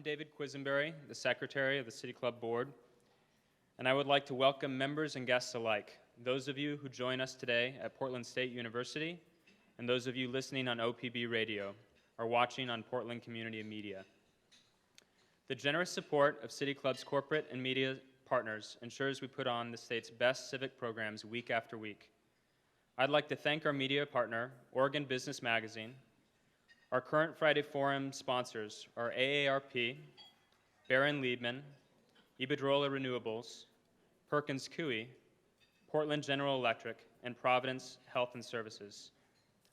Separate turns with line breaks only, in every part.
I'm David QUISENBERRY, the Secretary of the City Club Board, and I would like to welcome members and guests alike, those of you who join us today at Portland State University, and those of you listening on OPB Radio or watching on Portland Community Media. The generous support of City Club's corporate and media partners ensures we put on the state's best civic programs week after week. I'd like to thank our media partner, Oregon Business Magazine. Our current Friday Forum sponsors are AARP, Barron Liebman, Iberdrola Renewables, Perkins Coie, Portland General Electric, and Providence Health and Services.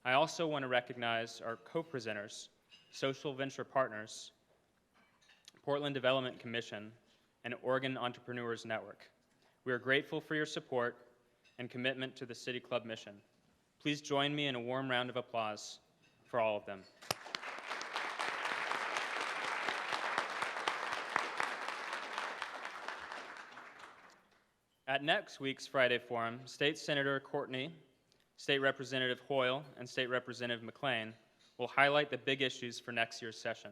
I also want to recognize our co-presenters, Social Venture Partners, Portland Development Commission, and Oregon Entrepreneurs Network. We are grateful for your support and commitment to the City Club mission. Please join me in a warm round of applause for all of them. At next week's Friday Forum, State Senator Courtney, State Representative Hoyle, and State Representative McLean will highlight the big issues for next year's session.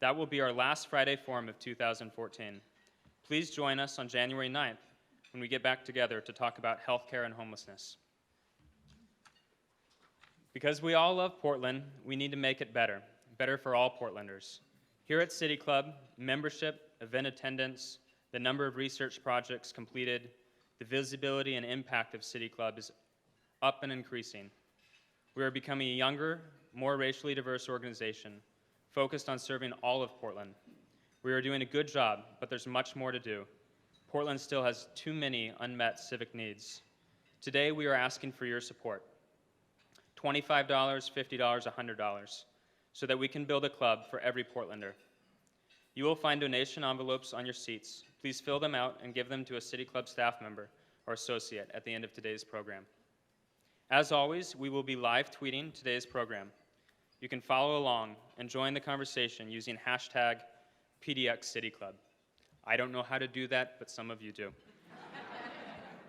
That will be our last Friday Forum of 2014. Please join us on January 9th when we get back together to talk about healthcare and homelessness. Because we all love Portland, we need to make it better, better for all Portlanders. Here at City Club, membership, event attendance, the number of research projects completed, the visibility and impact of City Club is up and increasing. We are becoming a younger, more racially diverse organization, focused on serving all of Portland. We are doing a good job, but there's much more to do. Portland still has too many unmet civic needs. Today, we are asking for your support. $25, $50, $100, so that we can build a club for every Portlander. You will find donation envelopes on your seats. Please fill them out and give them to a City Club staff member or associate at the end of today's program. As always, we will be live tweeting today's program. You can follow along and join the conversation using hashtag PDXCITYCLUB. I don't know how to do that, but some of you do.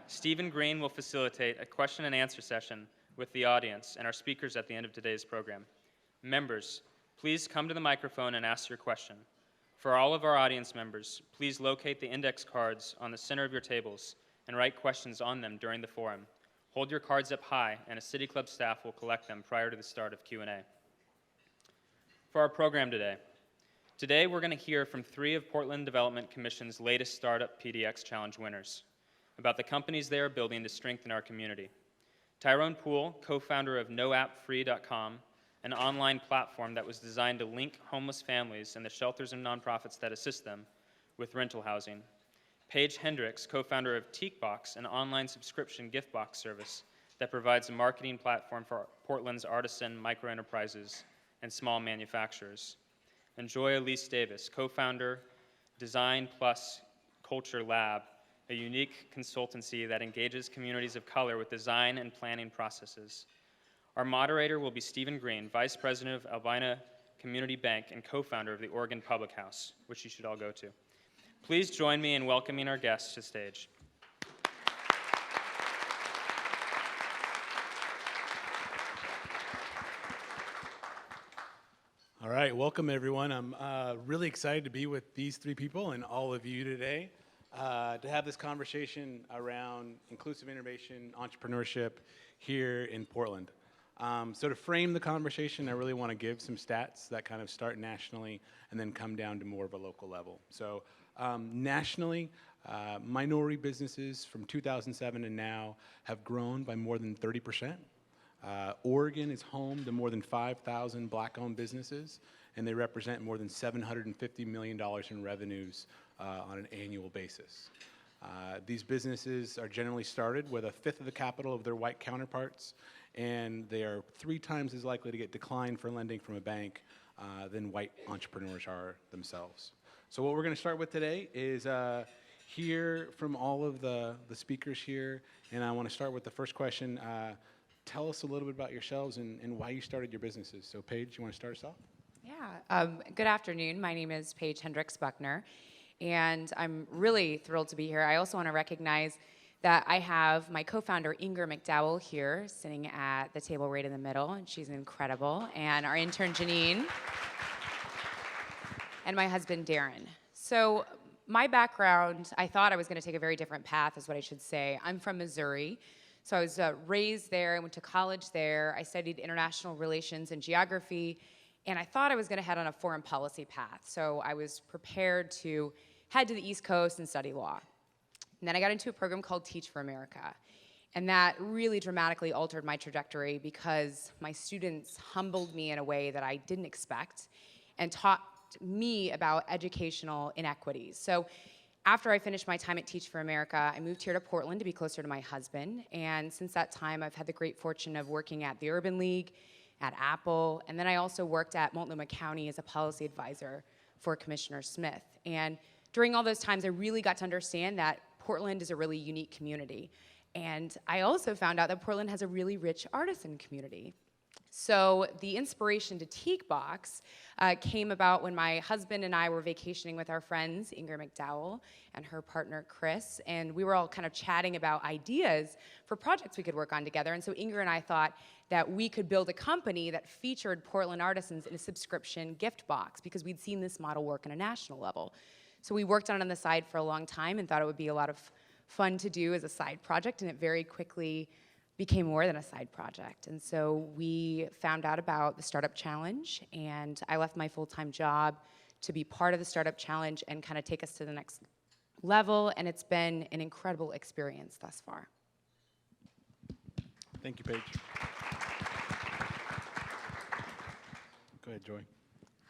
Stephen Green will facilitate a question and answer session with the audience and our speakers at the end of today's program. Members, please come to the microphone and ask your question. For all of our audience members, please locate the index cards on the center of your tables and write questions on them during the forum. Hold your cards up high, and a City Club staff will collect them prior to the start of Q&A. For our program today we're going to hear from 3 of Portland Development Commission's latest Startup PDX Challenge winners about the companies they are building to strengthen our community. Tyrone Poole, co-founder of NoAppFree.com, an online platform that was designed to link homeless families and the shelters and nonprofits that assist them with rental housing. PAIGE HENDRIX, co-founder of TIQUE, an online subscription gift box service that provides a marketing platform for Portland's artisan microenterprises and small manufacturers. And Joy Elise Davis, co-founder, Design Plus Culture Lab, a unique consultancy that engages communities of color with design and planning processes. Our moderator will be Stephen Green, Vice President of Albina Community Bank and co-founder of the Oregon Public House, which you should all go to. Please join me in welcoming our guests to stage.
All right, welcome everyone. I'm really excited to be with these 3 people and all of you today. To have this conversation around inclusive innovation, entrepreneurship here in Portland. So to frame the conversation, I really want to give some stats that kind of start nationally and then come down to more of a local level. So nationally, minority businesses from 2007 and now have grown by more than 30%. Oregon is home to more than 5,000 Black-owned businesses, and they represent more than $750 million in revenues on an annual basis. These businesses are generally started with 1/5 of the capital of their white counterparts, and they are 3 times as likely to get declined for lending from a bank than white entrepreneurs are themselves. So what we're going to start with today is hear from all of the speakers here, and I want to start with the first question. Tell us a little bit about yourselves and why you started your businesses. So Paige, you want to start us off?
Yeah, good afternoon. My name is Paige Hendricks Buckner, and I'm really thrilled to be here. I also want to recognize that I have my co-founder Inger McDowell here sitting at the table right in the middle, and she's incredible, and our intern Janine. and my husband, Darren. So my background, I thought I was going to take a very different path, is what I should say. I'm from Missouri. So I was raised there. I went to college there. I studied international relations and geography. And I thought I was going to head on a foreign policy path. So I was prepared to head to the East Coast and study law. And then I got into a program called Teach for America. And that really dramatically altered my trajectory because my students humbled me in a way that I didn't expect and taught me about educational inequities. So after I finished my time at Teach for America, I moved here to Portland to be closer to my husband. And since that time, I've had the great fortune of working at the Urban League, at Apple, and then I also worked at Multnomah County as a policy advisor for Commissioner Smith. And during all those times, I really got to understand that Portland is a really unique community. And I also found out that Portland has a really rich artisan community. So the inspiration to TIQUE Box came about when my husband and I were vacationing with our friends, Inger McDowell and her partner, Chris, and we were all kind of chatting about ideas for projects we could work on together. And so Inger and I thought that we could build a company that featured Portland artisans in a subscription gift box because we'd seen this model work on a national level. So we worked on it on the side for a long time and thought it would be a lot of fun to do as a side project, and it very quickly became more than a side project. And so we found out about the Startup Challenge, and I left my full-time job to be part of the Startup Challenge and kind of take us to the next level, and it's been an incredible experience thus far.
Thank you, Paige. Go ahead, Joy.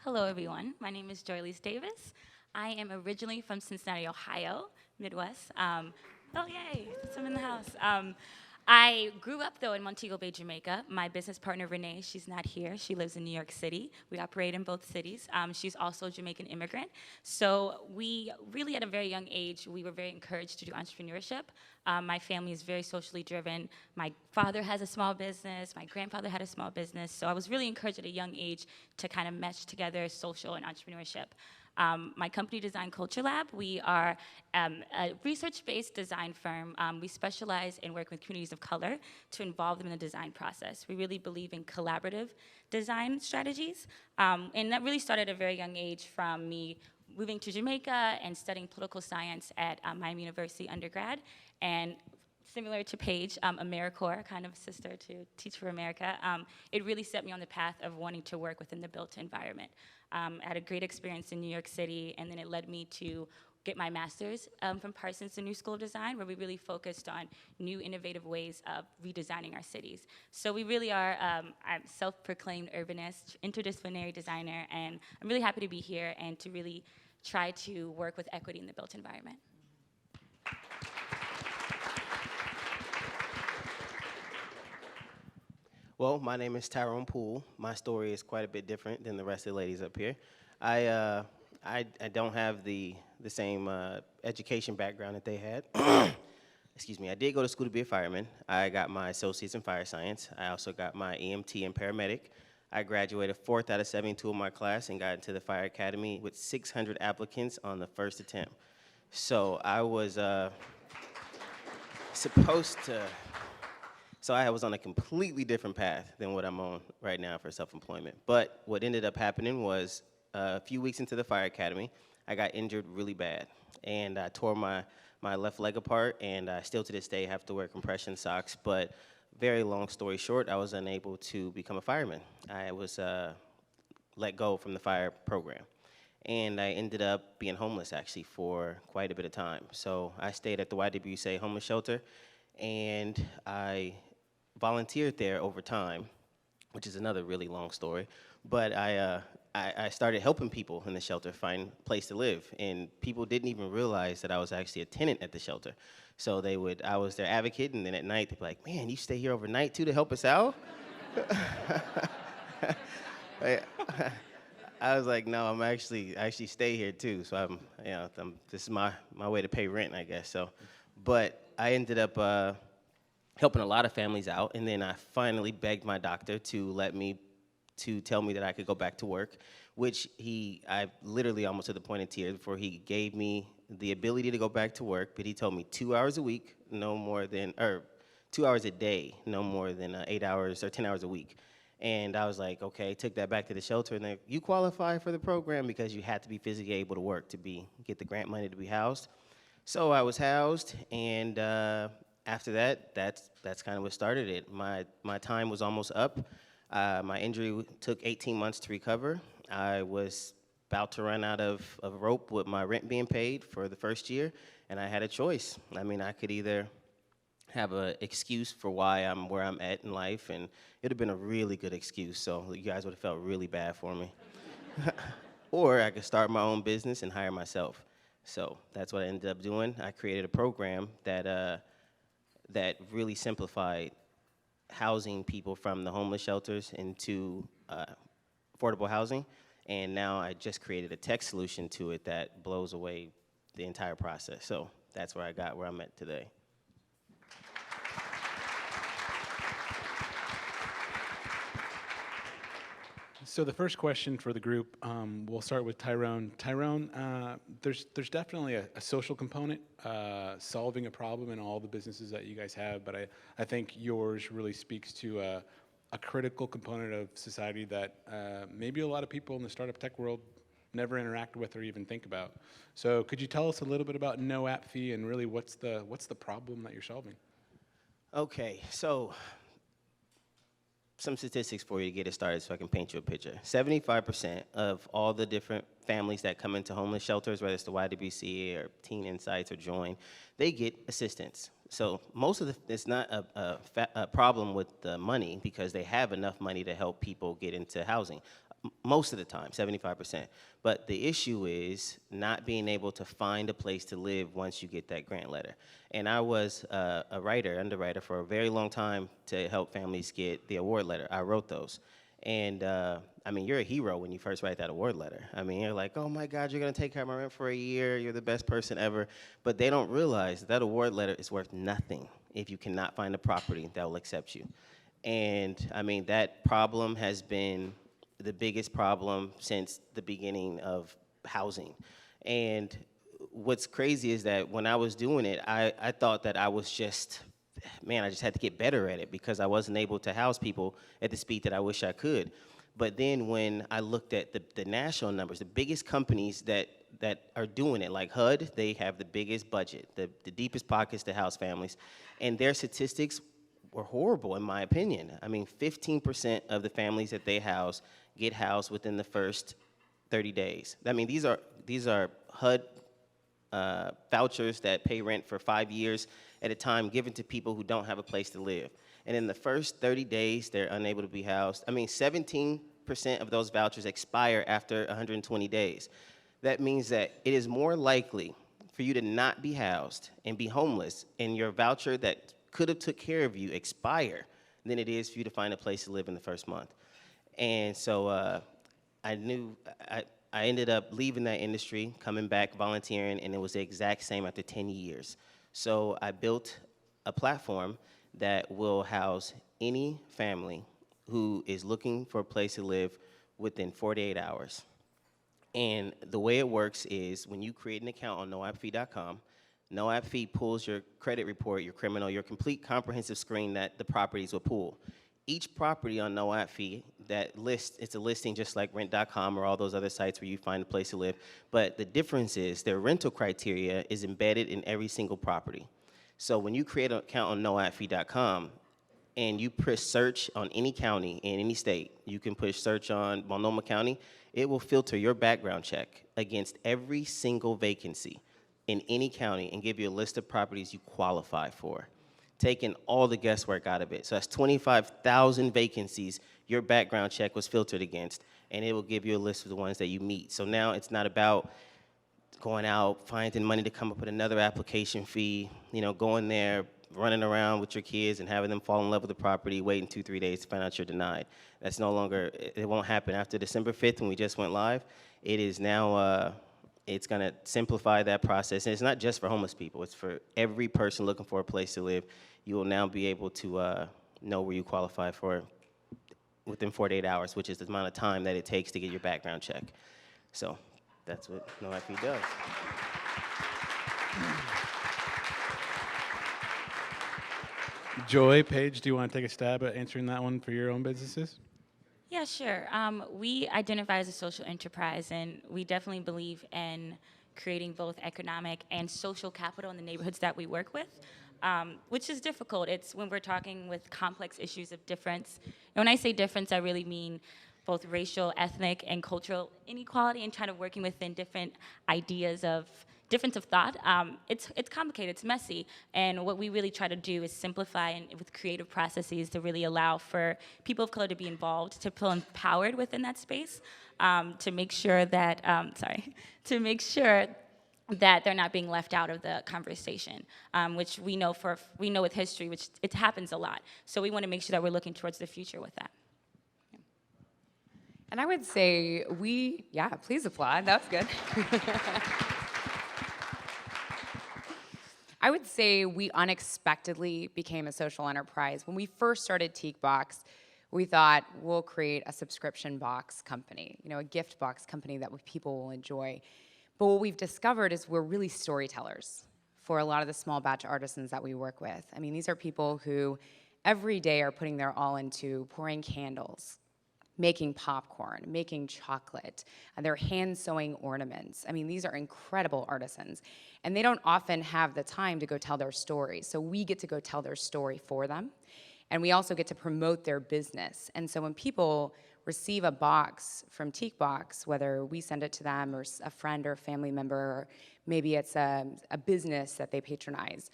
Hello, everyone. My name is Joy Lise Davis. I am originally from Cincinnati, Ohio, Midwest. Oh, yay, I'm in the house. I grew up, though, in Montego Bay, Jamaica. My business partner, Renee, she's not here. She lives in New York City. We operate in both cities. She's also a Jamaican immigrant. So we really, at a very young age, we were very encouraged to do entrepreneurship. My family is very socially driven. My father has a small business. My grandfather had a small business. So I was really encouraged at a young age to kind of mesh together social and entrepreneurship. My company, Design Culture Lab, we are a research-based design firm. We specialize in working with communities of color to involve them in the design process. We really believe in collaborative design strategies. And that really started at a very young age from me moving to Jamaica and studying political science at Miami University undergrad. And similar to Paige, AmeriCorps, kind of sister to Teach for America, it really set me on the path of wanting to work within the built environment. I had a great experience in New York City, and then it led me to get my master's from Parsons, the New School of Design, where we really focused on new innovative ways of redesigning our cities. So we really are I'm a self-proclaimed urbanist, interdisciplinary designer, and I'm really happy to be here and to really try to work with equity in the built environment.
Well, my name is Tyrone Poole. My story is quite a bit different than the rest of the ladies up here. I don't have the same education background that they had. Excuse me. I did go to school to be a fireman. I got my associates in fire science. I also got my EMT and paramedic. I graduated 4th out of 72 of my class and got into the fire academy with 600 applicants on the first attempt. So I was supposed to. So I was on a completely different path than what I'm on right now for self-employment. But what ended up happening was a few weeks into the fire academy, I got injured really bad. And I tore my left leg apart, and I still to this day have to wear compression socks. But very long story short, I was unable to become a fireman. I was let go from the fire program. And I ended up being homeless, actually, for quite a bit of time. So I stayed at the YWCA homeless shelter, and I volunteered there over time, which is another really long story. But I started helping people in the shelter find a place to live, and people didn't even realize that I was actually a tenant at the shelter. So I was their advocate, and then at night they'd be like, "Man, you stay here overnight too to help us out?" I was like, "No, I actually stay here too." So this is my way to pay rent, I guess. So, but I ended up helping a lot of families out, and then I finally begged my doctor to tell me that I could go back to work, which I literally almost to the point of tears before he gave me the ability to go back to work, but he told me 2 hours a week, no more than, or 2 hours a day, no more than 8 hours or 10 hours a week. And I was like, okay, took that back to the shelter, and they, you qualify for the program because you had to be physically able to work to get the grant money to be housed. So I was housed, and after that, that's kind of what started it. My time was almost up. My injury took 18 months to recover. I was about to run out of rope with my rent being paid for the first year, and I had a choice. I mean, I could either have an excuse for why I'm where I'm at in life, and it would have been a really good excuse, so you guys would have felt really bad for me. Or I could start my own business and hire myself. So that's what I ended up doing. I created a program that really simplified housing people from the homeless shelters into affordable housing. And now I just created a tech solution to it that blows away the entire process. So that's where I got where I'm at today.
So the first question for the group, we'll start with Tyrone. Tyrone, there's definitely a social component, solving a problem in all the businesses that you guys have, but I think yours really speaks to a critical component of society that maybe a lot of people in the startup tech world never interact with or even think about. So could you tell us a little bit about no app fee and really what's the problem that you're solving?
Okay, so some statistics for you to get it started so I can paint you a picture. 75% of all the different families that come into homeless shelters, whether it's the YWCA or Teen Insights or Join, they get assistance. So most of it's not a problem with the money because they have enough money to help people get into housing. Most of the time, 75%. But the issue is not being able to find a place to live once you get that grant letter. And I was a underwriter for a very long time to help families get the award letter. I wrote those. And I mean, you're a hero when you first write that award letter. I mean, you're like, oh my God, you're gonna take care of my rent for a year. You're the best person ever. But they don't realize that award letter is worth nothing if you cannot find a property that will accept you. And I mean, that problem has been the biggest problem since the beginning of housing. And what's crazy is that when I was doing it, I thought that I was just, man, I just had to get better at it because I wasn't able to house people at the speed that I wish I could. But then when I looked at the national numbers, the biggest companies that are doing it, like HUD, they have the biggest budget, the deepest pockets to house families, and their statistics were horrible in my opinion. I mean, 15% of the families that they house get housed within the first 30 days. I mean, these are HUD vouchers that pay rent for 5 years at a time given to people who don't have a place to live. And in the first 30 days, they're unable to be housed. I mean, 17% of those vouchers expire after 120 days. That means that it is more likely for you to not be housed and be homeless and your voucher that could have took care of you expire than it is for you to find a place to live in the first month. And so I ended up leaving that industry, coming back, volunteering, and it was the exact same after 10 years. So I built a platform that will house any family who is looking for a place to live within 48 hours. And the way it works is when you create an account on noappfee.com, NoAppFee pulls your credit report, your criminal, your complete comprehensive screen that the properties will pull. Each property on NoAppFee that lists, it's a listing just like rent.com or all those other sites where you find a place to live, but the difference is their rental criteria is embedded in every single property. So when you create an account on noappfee.com and you press search on any county in any state, you can push search on Multnomah County, it will filter your background check against every single vacancy in any county and give you a list of properties you qualify for, taking all the guesswork out of it. So that's 25,000 vacancies your background check was filtered against, and it will give you a list of the ones that you meet. So now it's not about going out, finding money to come up with another application fee, going there, running around with your kids and having them fall in love with the property, waiting 2-3 days to find out you're denied. That's no longer, it won't happen. After December 5th when we just went live, it is now, it's gonna simplify that process. And it's not just for homeless people, it's for every person looking for a place to live. You will now be able to know where you qualify for within 48 hours, which is the amount of time that it takes to get your background check. So that's what NoAppFee does.
Joy, Paige, do you want to take a stab at answering that one for your own businesses?
Yeah, sure. We identify as a social enterprise, and we definitely believe in creating both economic and social capital in the neighborhoods that we work with, which is difficult. It's when we're talking with complex issues of difference. And when I say difference, I really mean both racial, ethnic, and cultural inequality, and kind of working within different ideas of difference of thought. It's complicated, it's messy, and what we really try to do is simplify and with creative processes to really allow for people of color to be involved, to feel empowered within that space, to make sure that, to make sure that they're not being left out of the conversation, which we know with history, which it happens a lot. So we want to make sure that we're looking towards the future with that.
And I would say yeah, please applaud, that's good. I would say we unexpectedly became a social enterprise. When we first started TIQUE Box, we thought we'll create a subscription box company, a gift box company that people will enjoy. But what we've discovered is we're really storytellers for a lot of the small batch artisans that we work with. I mean, these are people who every day are putting their all into pouring candles, making popcorn, making chocolate, and they're hand sewing ornaments. I mean, these are incredible artisans. And they don't often have the time to go tell their story. So we get to go tell their story for them. And we also get to promote their business. And so when people receive a box from TIQUE Box, whether we send it to them or a friend or a family member, or maybe it's a business that they patronize,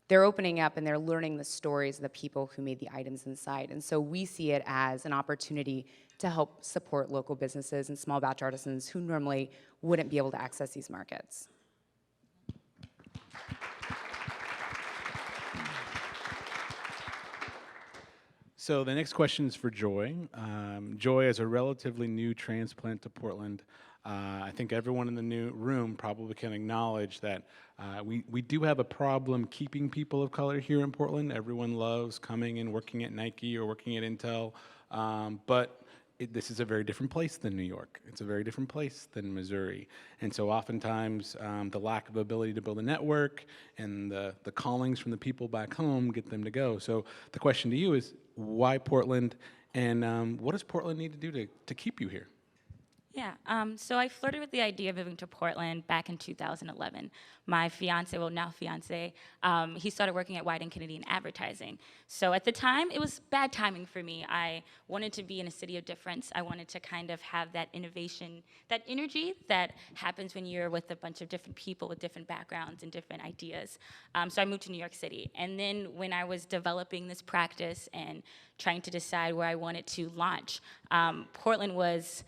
they're opening up and they're learning the stories of the people who made the items inside. And so we see it as an opportunity to help support local businesses and small batch artisans who normally wouldn't be able to access these markets.
So the next question is for Joy. Joy is a relatively new transplant to Portland. I think everyone in the new room probably can acknowledge that we do have a problem keeping people of color here in Portland. Everyone loves coming and working at Nike or working at Intel, but this is a very different place than New York. It's a very different place than Missouri. And so oftentimes the lack of ability to build a network and the callings from the people back home get them to go. So the question to you is, why Portland, and what does Portland need to do to keep you here?
Yeah, so I flirted with the idea of moving to Portland back in 2011. My fiance, well now fiance, he started working at White & Kennedy in advertising. So at the time, it was bad timing for me. I wanted to be in a city of difference. I wanted to kind of have that innovation, that energy that happens when you're with a bunch of different people with different backgrounds and different ideas. So I moved to New York City. And then when I was developing this practice and trying to decide where I wanted to launch, Portland was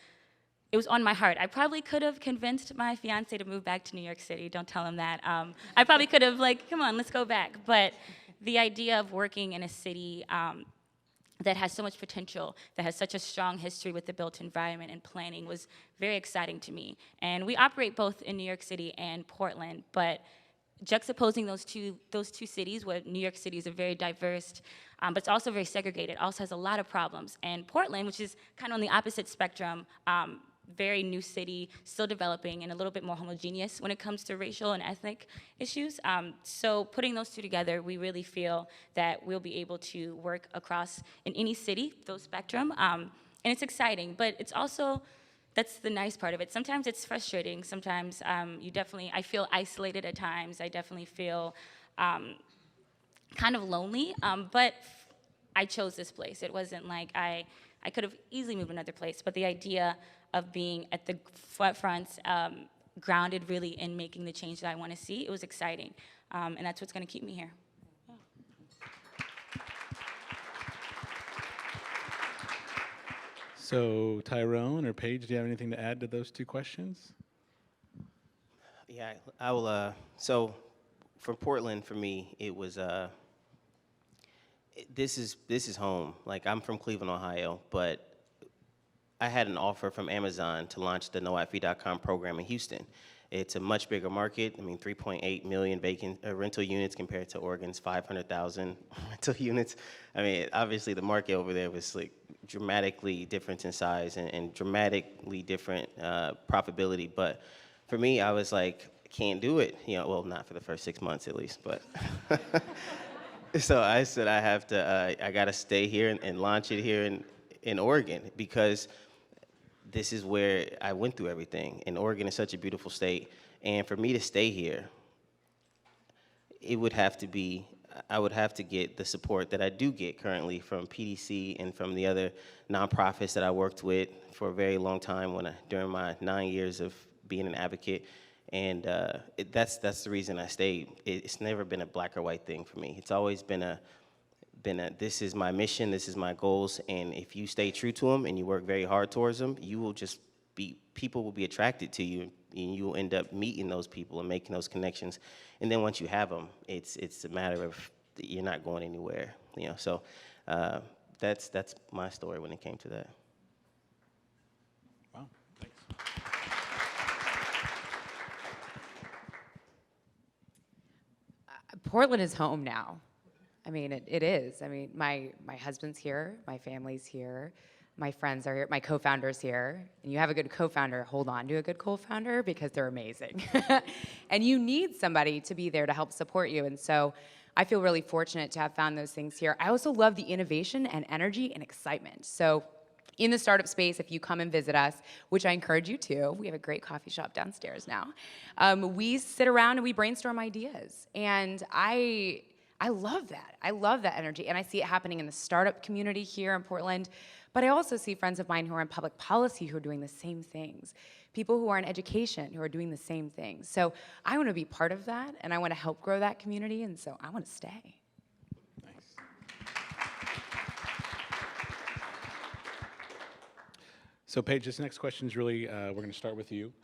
on my heart. I probably could have convinced my fiance to move back to New York City. Don't tell him that. I probably could have come on, let's go back. But the idea of working in a city that has so much potential, that has such a strong history with the built environment and planning was very exciting to me. And we operate both in New York City and Portland, but juxtaposing those two cities, where New York City is a very diverse, but it's also very segregated, also has a lot of problems. And Portland, which is kind of on the opposite spectrum, very new city, still developing, and a little bit more homogeneous when it comes to racial and ethnic issues. So putting those two together, we really feel that we'll be able to work across in any city, those spectrum. And it's exciting, but it's also, that's the nice part of it. Sometimes it's frustrating. Sometimes I feel isolated at times. I definitely feel kind of lonely, but I chose this place. It wasn't like I could have easily moved another place, but the idea of being at the front, grounded really in making the change that I want to see, it was exciting, and that's what's going to keep me here.
So Tyrone or Paige, do you have anything to add to those two questions?
Yeah, I will. So for Portland, for me, it was, this is home. Like, I'm from Cleveland, Ohio, but I had an offer from Amazon to launch the NoAdFee.com program in Houston. It's a much bigger market. I mean, 3.8 million vacant rental units compared to Oregon's 500,000 rental units. I mean, obviously the market over there was like dramatically different in size and dramatically different profitability. But for me, I was like, I can't do it. Well, not for the first 6 months at least, but. So I said I gotta stay here and launch it here in Oregon, because this is where I went through everything. And Oregon is such a beautiful state. And for me to stay here, it would have to be, I would have to get the support that I do get currently from PDC and from the other nonprofits that I worked with for a very long time during my 9 years of being an advocate. And that's the reason I stayed. It's never been a black or white thing for me. It's always been a this is my mission, this is my goals, and if you stay true to them and you work very hard towards them, you will just people will be attracted to you, and you will end up meeting those people and making those connections. And then once you have them, it's a matter of you're not going anywhere, you know. So that's my story when it came to that.
Wow, thanks.
Portland is home now. I mean, it is. I mean, my husband's here, my family's here, my friends are here, my co-founder's here. And you have a good co-founder, hold on to a good co-founder because they're amazing. And you need somebody to be there to help support you. And so I feel really fortunate to have found those things here. I also love the innovation and energy and excitement. So in the startup space, if you come and visit us, which I encourage you to, we have a great coffee shop downstairs now. We sit around and we brainstorm ideas. And I love that. I love that energy, and I see it happening in the startup community here in Portland, but I also see friends of mine who are in public policy who are doing the same things, people who are in education who are doing the same things. So I want to be part of that, and I want to help grow that community, and so I want to stay.
Nice. So Paige, this next question is really, we're going to start with you.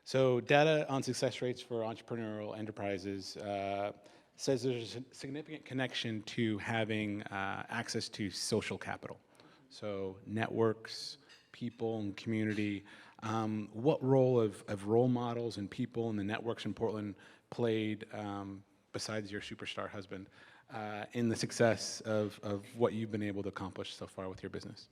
So data on success rates for entrepreneurial enterprises says there's a significant connection to having access to social capital. So networks, people, and community. What role of role models and people and the networks in Portland played, besides your superstar husband, in the success of what you've been able to accomplish so far with your business?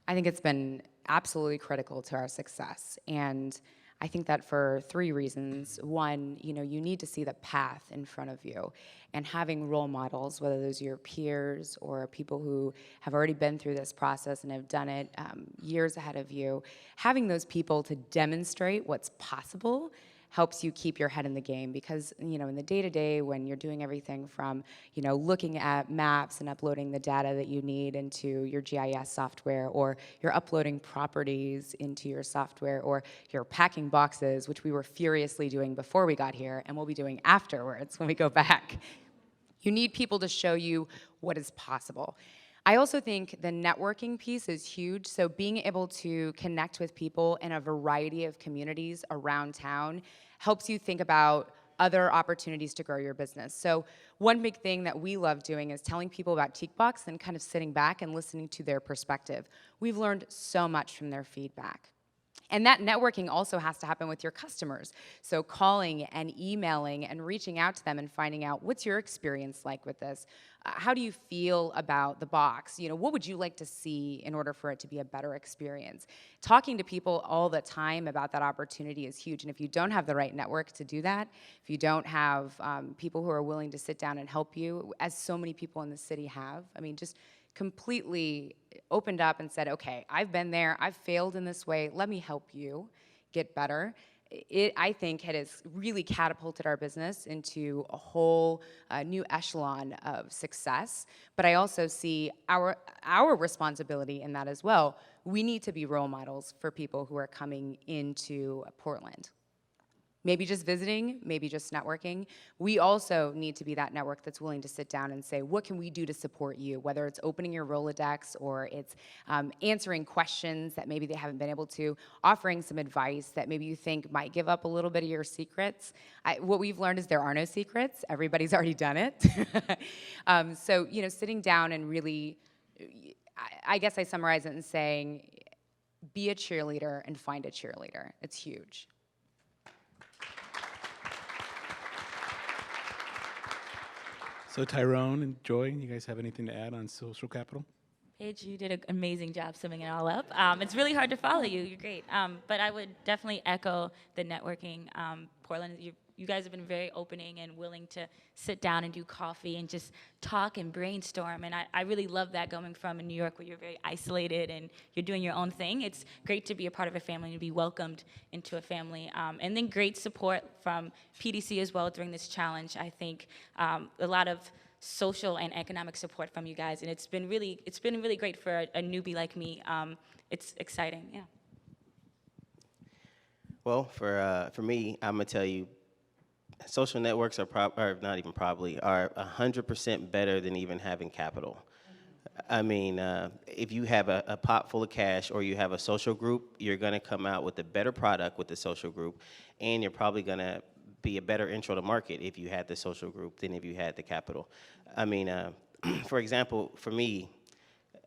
I think it's been absolutely critical to our success, and I think that for 3 reasons. One, you need to see the path in front of you, and having role models, whether those are your peers or people who have already been through this process and have done it years ahead of you, having those people to demonstrate what's possible helps you keep your head in the game, because in the day-to-day, when you're doing everything from looking at maps and uploading the data that you need into your GIS software, or you're uploading properties into your software, or you're packing boxes, which we were furiously doing before we got here and we'll be doing afterwards when we go back. You need people to show you what is possible. I also think the networking piece is huge. So being able to connect with people in a variety of communities around town helps you think about other opportunities to grow your business. So one big thing that we love doing is telling people about TIQUE and kind of sitting back and listening to their perspective. We've learned so much from their feedback. And that networking also has to happen with your customers. So calling and emailing and reaching out to them and finding out, what's your experience like with this? How do you feel about the box? What would you like to see in order for it to be a better experience? Talking to people all the time about that opportunity is huge. And if you don't have the right network to do that, if you don't have people who are willing to sit down and help you, as so many people in the city have, just completely opened up and said, okay, I've been there, I've failed in this way, let me help you get better. I think it has really catapulted our business into a whole new echelon of success. But I also see our responsibility in that as well. We need to be role models for people who are coming into Portland. Maybe just visiting, maybe just networking. We also need to be that network that's willing to sit down and say, what can we do to support you? Whether it's opening your Rolodex, or it's answering questions that maybe they haven't been able to, offering some advice that maybe you think might give up a little bit of your secrets. What we've learned is there are no secrets. Everybody's already done it. So, sitting down and really, I guess I summarize it in saying, be a cheerleader and find a cheerleader. It's huge.
So Tyrone and Joy, you guys have anything to add on social capital?
Paige, you did an amazing job summing it all up. It's really hard to follow you. You're great. But I would definitely echo the networking. Portland, you guys have been very opening and willing to sit down and do coffee and just talk and brainstorm. And I really love that, going from in New York where you're very isolated and you're doing your own thing. It's great to be a part of a family and to be welcomed into a family. And then great support from PDC as well during this challenge. I think a lot of social and economic support from you guys, and it's been really great for a newbie like me. It's exciting, yeah.
Well, for me, I'm gonna tell you, social networks are not even probably, are 100% better than even having capital. I mean, if you have a pot full of cash or you have a social group, you're gonna come out with a better product with the social group, and you're probably gonna be a better intro to market if you had the social group than if you had the capital. I mean, for example, for me,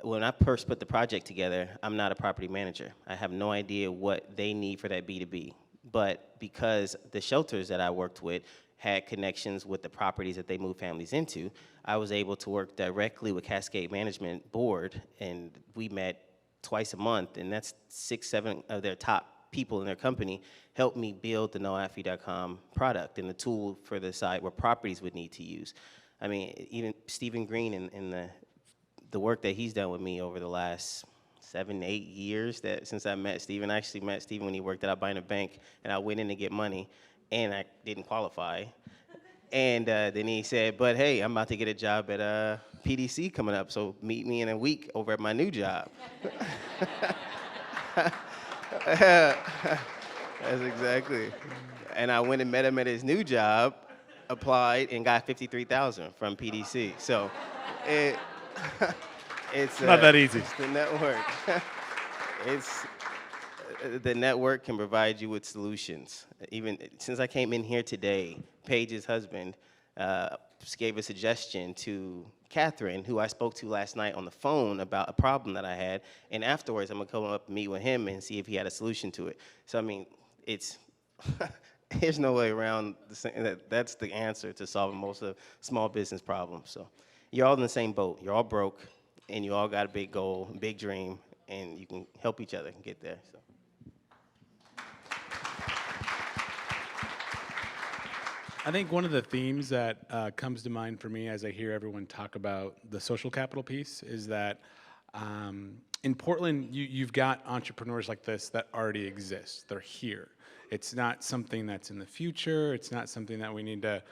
when I first put the project together, I'm not a property manager. I have no idea what they need for that B2B. But because the shelters that I worked with had connections with the properties that they move families into, I was able to work directly with Cascade Management Board, and we met twice a month, and that's 6, 7 of their top people in their company helped me build the noafee.com product and the tool for the site where properties would need to use. I mean, even Stephen Green and the work that he's done with me over the last 7, 8 years since I met Stephen. I actually met Stephen when he worked at Albina Bank, and I went in to get money, and I didn't qualify. And then he said, but hey, I'm about to get a job at PDC coming up, so meet me in a week over at my new job. That's exactly. And I went and met him at his new job, applied, and got $53,000 from PDC. So it's
Not that easy.
It's the network. The network can provide you with solutions. Even since I came in here today, Paige's husband gave a suggestion to Catherine, who I spoke to last night on the phone about a problem that I had, and afterwards I'm gonna come up and meet with him and see if he had a solution to it. So I mean, it's there's no way around that's the answer to solving most of small business problems. So you're all in the same boat. You're all broke, and you all got a big goal, big dream, and you can help each other get there. So.
I think one of the themes that comes to mind for me as I hear everyone talk about the social capital piece is that in Portland, you've got entrepreneurs like this that already exist. They're here. It's not something that's in the future. It's not something that we need to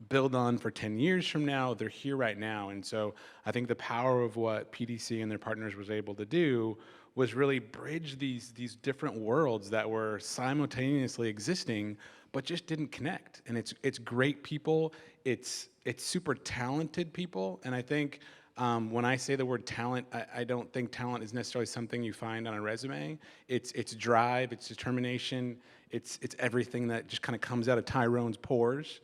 build on for 10 years from now. They're here right now. And so I think the power of what PDC and their partners was able to do was really bridge these different worlds that were simultaneously existing but just didn't connect. And it's great people. It's super talented people. And I think when I say the word talent, I don't think talent is necessarily something you find on a resume. It's drive, it's determination, it's everything that just kind of comes out of Tyrone's pores.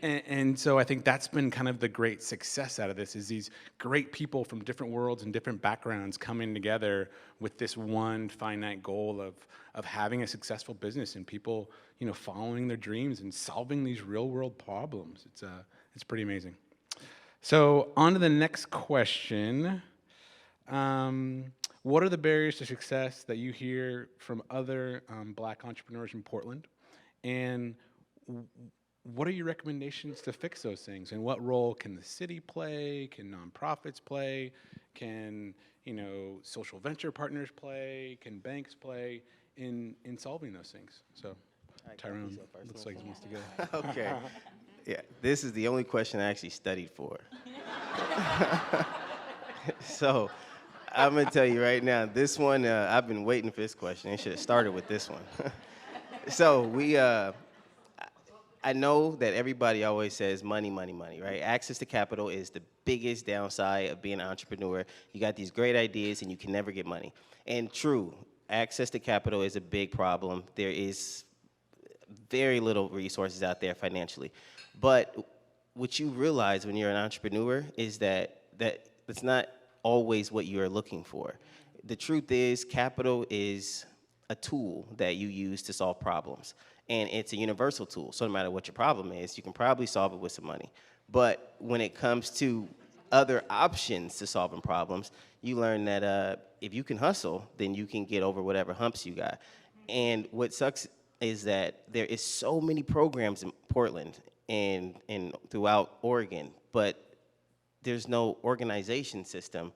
And so I think that's been kind of the great success out of this, is these great people from different worlds and different backgrounds coming together with this one finite goal of having a successful business and people, following their dreams and solving these real world problems. It's pretty amazing. So on to the next question. What are the barriers to success that you hear from other Black entrepreneurs in Portland? And what are your recommendations to fix those things? And what role can the city play? Can nonprofits play? Can social venture partners play? Can banks play in solving those things? So Tyrone looks like he wants to go.
Okay. Yeah, this is the only question I actually studied for. So I'm gonna tell you right now, this one, I've been waiting for this question. I should have started with this one. So I know that everybody always says money, money, money, right? Access to capital is the biggest downside of being an entrepreneur. You got these great ideas and you can never get money. And true, access to capital is a big problem. There is very little resources out there financially. But what you realize when you're an entrepreneur is that it's not always what you're looking for. The truth is, capital is a tool that you use to solve problems. And it's a universal tool, so no matter what your problem is, you can probably solve it with some money. But when it comes to other options to solving problems, you learn that if you can hustle, then you can get over whatever humps you got. And what sucks is that there is so many programs in Portland and throughout Oregon, but there's no organization system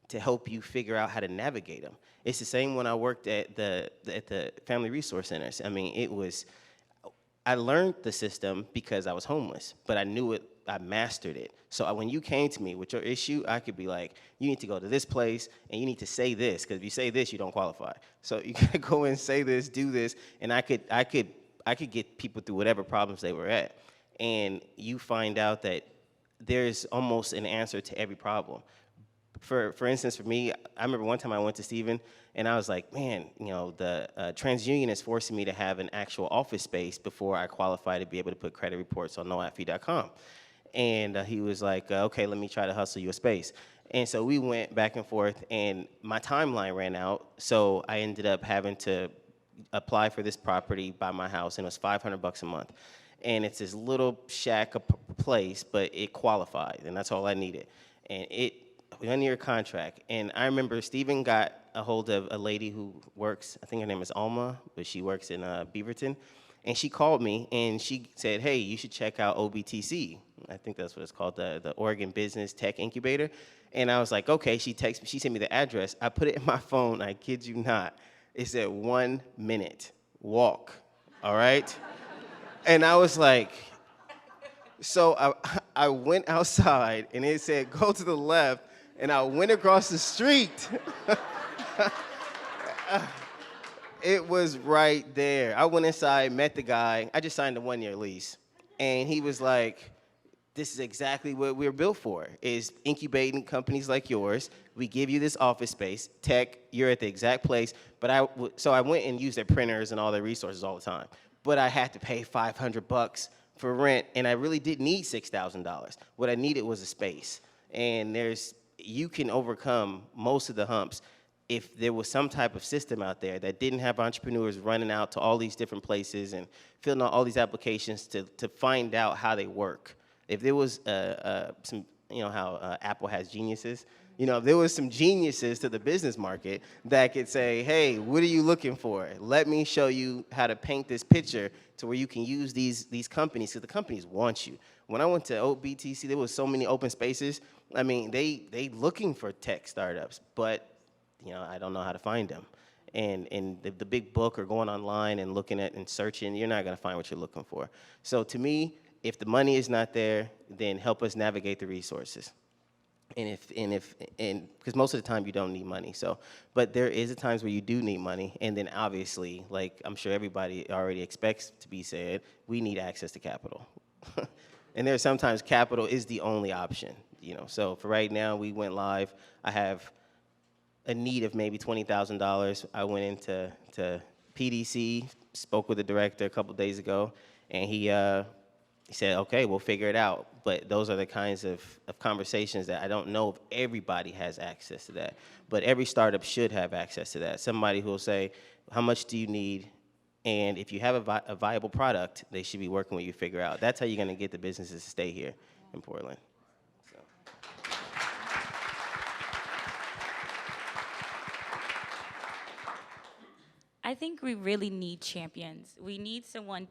to help you figure out how to navigate them. It's the same when I worked at the Family Resource Centers. I mean, I learned the system because I was homeless, but I knew it, I mastered it. So when you came to me with your issue, I could be like, you need to go to this place, and you need to say this, because if you say this, you don't qualify. So you gotta go and say this, do this, and I could get people through whatever problems they were at. And you find out that there's almost an answer to every problem. For instance, for me, I remember one time I went to Stephen, and I was like, man, you know, the TransUnion is forcing me to have an actual office space before I qualify to be able to put credit reports on noatfee.com. And he was like, okay, let me try to hustle you a space. And so we went back and forth, and my timeline ran out, so I ended up having to apply for this property by my house, and it was $500 a month. And it's this little shack place, but it qualified, and that's all I needed. And it 1-year contract. And I remember Stephen got a hold of a lady who works, I think her name is Alma, but she works in Beaverton. And she called me, and she said, hey, you should check out OBTC. I think that's what it's called, the Oregon Business Tech Incubator. And I was like, okay, she sent me the address. I put it in my phone, I kid you not. It said 1 minute walk, all right? And I was like, so I went outside, and it said, go to the left, and I went across the street. It was right there. I went inside, met the guy. I just signed a 1-year lease. And he was like, this is exactly what we're built for, is incubating companies like yours. We give you this office space. Tech, you're at the exact place. So I went and used their printers and all their resources all the time. But I had to pay $500 for rent, and I really didn't need $6,000. What I needed was a space. And you can overcome most of the humps if there was some type of system out there that didn't have entrepreneurs running out to all these different places and filling out all these applications to find out how they work. If there was some, you know how Apple has geniuses? You know, if there was some geniuses to the business market that could say, hey, what are you looking for? Let me show you how to paint this picture to where you can use these companies, because the companies want you. When I went to OBTC, there was so many open spaces. I mean, they looking for tech startups, but you know, I don't know how to find them. And the big book or going online and looking at and searching, you're not gonna find what you're looking for. So to me, if the money is not there, then help us navigate the resources. And because most of the time you don't need money. So, but there is a times where you do need money, and then obviously, like I'm sure everybody already expects to be said, we need access to capital. And there are sometimes capital is the only option. You know, so for right now, we went live. I have a need of maybe $20,000. I went into PDC, spoke with the director a couple days ago, and he said, okay, we'll figure it out. But those are the kinds of conversations that I don't know if everybody has access to that. But every startup should have access to that. Somebody who will say, how much do you need? And if you have a viable product, they should be working with you to figure out. That's how you're gonna get the businesses to stay here in Portland. So.
I think we really need champions. We need someone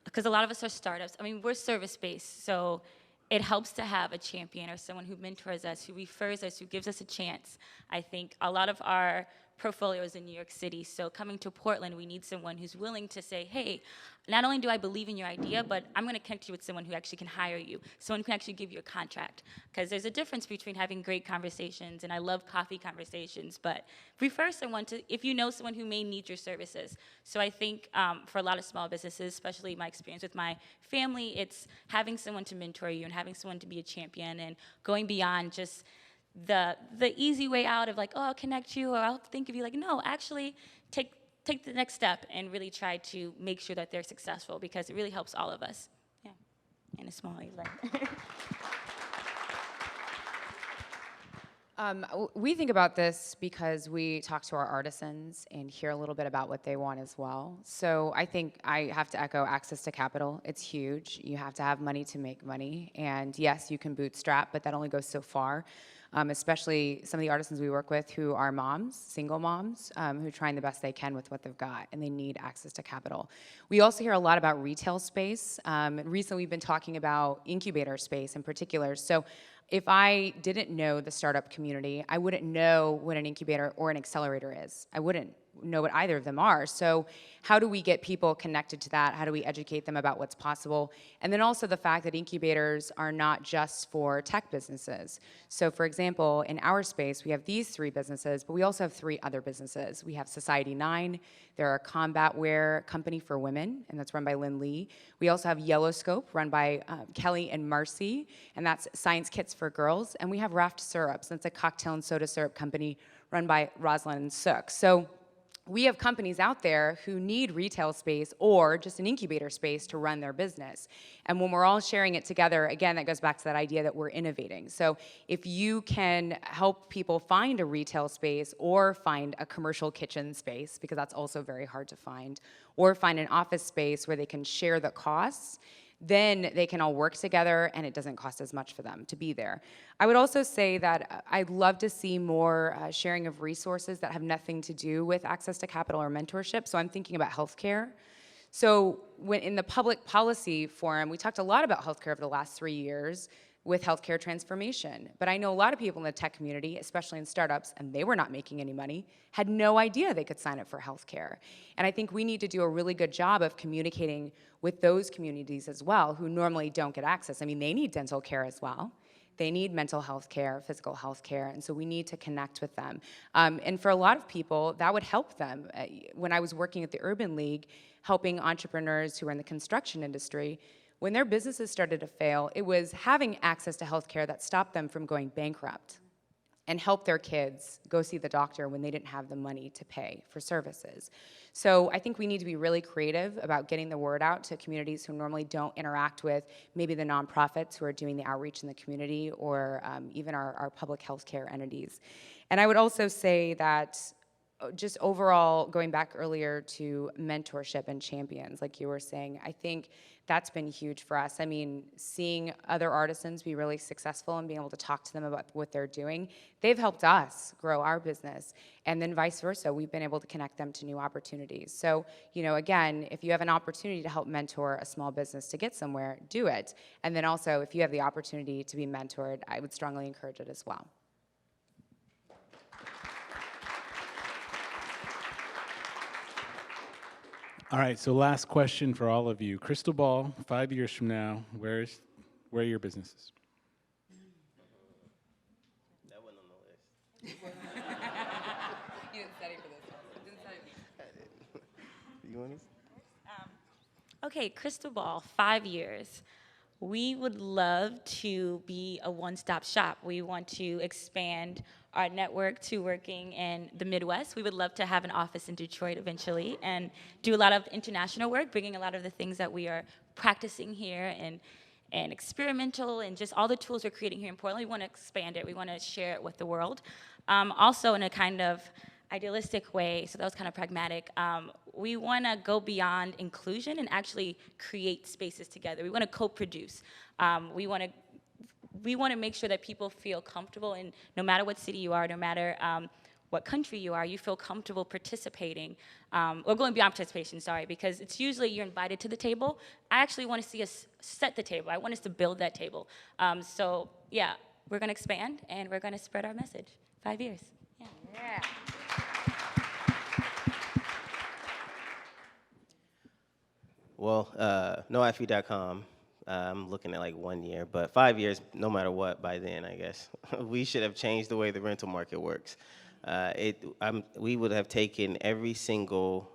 because a lot of us are startups. I mean, we're service-based, so it helps to have a champion or someone who mentors us, who refers us, who gives us a chance. I think a lot of our portfolio is in New York City, so coming to Portland, we need someone who's willing to say, hey, not only do I believe in your idea, but I'm gonna connect you with someone who actually can hire you, someone who can actually give you a contract. Because there's a difference between having great conversations, and I love coffee conversations, but refer someone if you know someone who may need your services. So I think for a lot of small businesses, especially my experience with my family, it's having someone to mentor you and having someone to be a champion and going beyond just the easy way out of like, oh, I'll connect you or I'll think of you. Like, no, actually take the next step and really try to make sure that they're successful, because it really helps all of us. Yeah, in a small way.
We think about this because we talk to our artisans and hear a little bit about what they want as well. So I think I have to echo access to capital. It's huge. You have to have money to make money. And yes, you can bootstrap, but that only goes so far. especially some of the artisans we work with who are moms, single moms, who are trying the best they can with what they've got, and they need access to capital. We also hear a lot about retail space. Recently, we've been talking about incubator space in particular. So if I didn't know the startup community, I wouldn't know what an incubator or an accelerator is. I wouldn't know what either of them are. So how do we get people connected to that? How do we educate them about what's possible? And then also the fact that incubators are not just for tech businesses. So for example, in our space, we have these 3 businesses, but we also have 3 other businesses. We have Society 9, they're a combat wear company for women, and that's run by Lynn Lee. We also have Yellowscope, run by Kelly and Marcy, and that's science kits for girls. And we have Raft Syrups, that's a cocktail and soda syrup company run by Rosalind Sook. So we have companies out there who need retail space or just an incubator space to run their business. And when we're all sharing it together, again, that goes back to that idea that we're innovating. So if you can help people find a retail space or find a commercial kitchen space, because that's also very hard to find, or find an office space where they can share the costs, then they can all work together and it doesn't cost as much for them to be there. I would also say that I'd love to see more sharing of resources that have nothing to do with access to capital or mentorship. So I'm thinking about healthcare. So when in the public policy forum, we talked a lot about healthcare over the last 3 years with healthcare transformation. But I know a lot of people in the tech community, especially in startups, and they were not making any money, had no idea they could sign up for healthcare. And I think we need to do a really good job of communicating with those communities as well who normally don't get access. I mean, they need dental care as well. They need mental health care, physical health care, and so we need to connect with them. And for a lot of people, that would help them. When I was working at the Urban League, helping entrepreneurs who are in the construction industry, when their businesses started to fail, it was having access to health care that stopped them from going bankrupt and helped their kids go see the doctor when they didn't have the money to pay for services. So I think we need to be really creative about getting the word out to communities who normally don't interact with maybe the nonprofits who are doing the outreach in the community or even our public health care entities. And I would also say that just overall, going back earlier to mentorship and champions, like you were saying, I think that's been huge for us. I mean, seeing other artisans be really successful and being able to talk to them about what they're doing, they've helped us grow our business. And then vice versa, we've been able to connect them to new opportunities. So, you know, again, if you have an opportunity to help mentor a small business to get somewhere, do it. And then also, if you have the opportunity to be mentored, I would strongly encourage it as well.
All right, so last question for all of you. Crystal ball, 5 years from now, where are your businesses?
That wasn't on the list.
You didn't study for this one. Didn't study.
You want this?
Okay, crystal ball, 5 years. We would love to be a one-stop shop. We want to expand our network to working in the Midwest. We would love to have an office in Detroit eventually and do a lot of international work, bringing a lot of the things that we are practicing here and experimental and just all the tools we're creating here in Portland. We want to expand it. We want to share it with the world. Also in a kind of idealistic way, so that was kind of pragmatic. We want to go beyond inclusion and actually create spaces together. We want to co-produce. We want to make sure that people feel comfortable, and no matter what city you are, no matter what country you are, you feel comfortable participating, or going beyond participation, sorry, because it's usually you're invited to the table. I actually want to see us set the table. I want us to build that table. So yeah, we're going to expand, and we're going to spread our message. 5 years. Yeah.
Yeah.
Well, noife.com, I'm looking at like 1 year, but 5 years, no matter what, by then, I guess. We should have changed the way the rental market works. We would have taken every single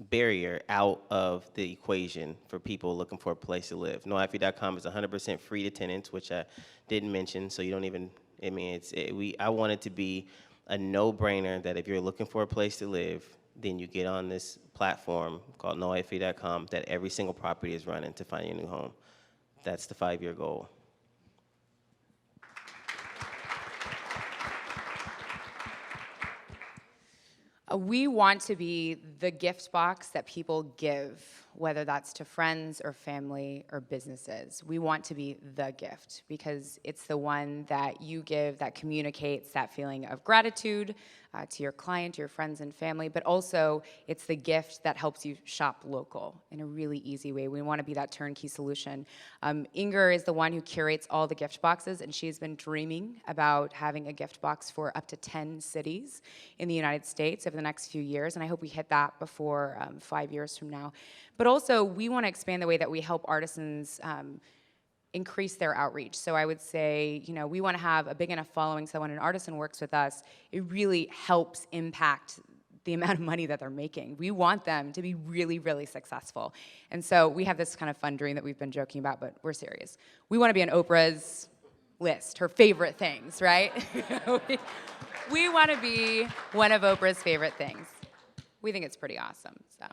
barrier out of the equation for people looking for a place to live. noife.com is 100% free to tenants, which I didn't mention, so you don't even, I mean, I want it to be a no-brainer that if you're looking for a place to live, then you get on this platform called noife.com that every single property is running to find your new home. That's the 5-year goal.
We want to be the gift box that people give whether that's to friends or family or businesses. We want to be the gift because it's the one that you give that communicates that feeling of gratitude to your client, your friends and family, but also it's the gift that helps you shop local in a really easy way. We want to be that turnkey solution. Inger is the one who curates all the gift boxes, and she's been dreaming about having a gift box for up to 10 cities in the United States over the next few years, and I hope we hit that before 5 years from now. But also, we want to expand the way that we help artisans increase their outreach. So I would say, we want to have a big enough following so when an artisan works with us, it really helps impact the amount of money that they're making. We want them to be really, really successful. And so we have this kind of fun dream that we've been joking about, but we're serious. We want to be on Oprah's list, her favorite things, right? we want to be one of Oprah's favorite things. We think it's pretty awesome, so.